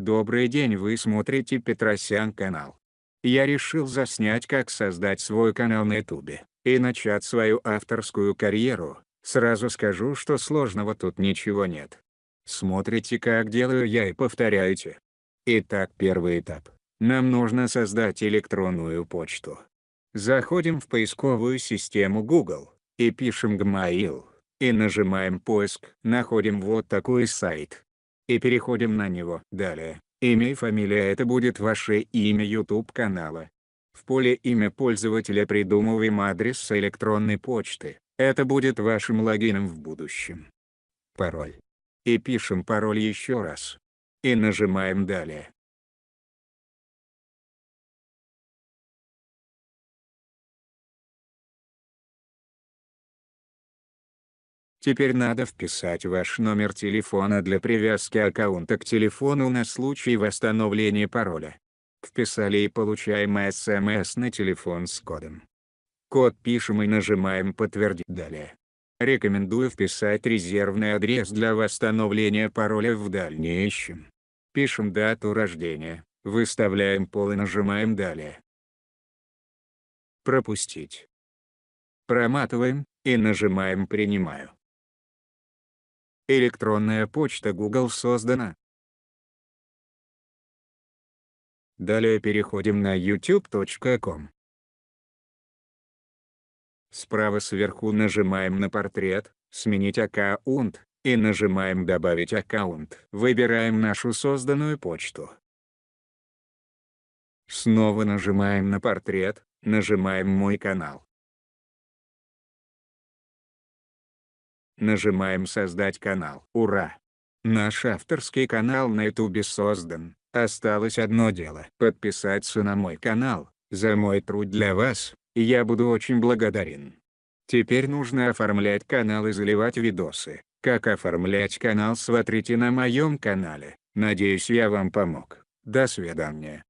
Добрый день, вы смотрите Петросян канал. Я решил заснять, как создать свой канал на ютубе и начать свою авторскую карьеру. Сразу скажу, что сложного тут ничего нет. Смотрите, как делаю я, и повторяйте. Итак, первый этап. Нам нужно создать электронную почту. Заходим в поисковую систему Google и пишем Gmail, и нажимаем поиск. Находим вот такой сайт. И переходим на него. Далее, имя и фамилия — это будет ваше имя YouTube канала. В поле имя пользователя придумываем адрес электронной почты. Это будет вашим логином в будущем. Пароль. И пишем пароль еще раз. И нажимаем далее. Теперь надо вписать ваш номер телефона для привязки аккаунта к телефону на случай восстановления пароля. Вписали и получаем СМС на телефон с кодом. Код пишем и нажимаем «Подтвердить». Далее. Рекомендую вписать резервный адрес для восстановления пароля в дальнейшем. Пишем дату рождения, выставляем пол и нажимаем «Далее». Пропустить. Проматываем и нажимаем «Принимаю». Электронная почта Google создана. Далее переходим на youtube.com. Справа сверху нажимаем на портрет, сменить аккаунт, и нажимаем «Добавить аккаунт». Выбираем нашу созданную почту. Снова нажимаем на портрет, нажимаем «Мой канал». Нажимаем «Создать канал». Ура! Наш авторский канал на ютубе создан. Осталось одно дело — подписаться на мой канал. За мой труд для вас я буду очень благодарен. Теперь нужно оформлять канал и заливать видосы. Как оформлять канал, смотрите на моем канале. Надеюсь, я вам помог. До свидания.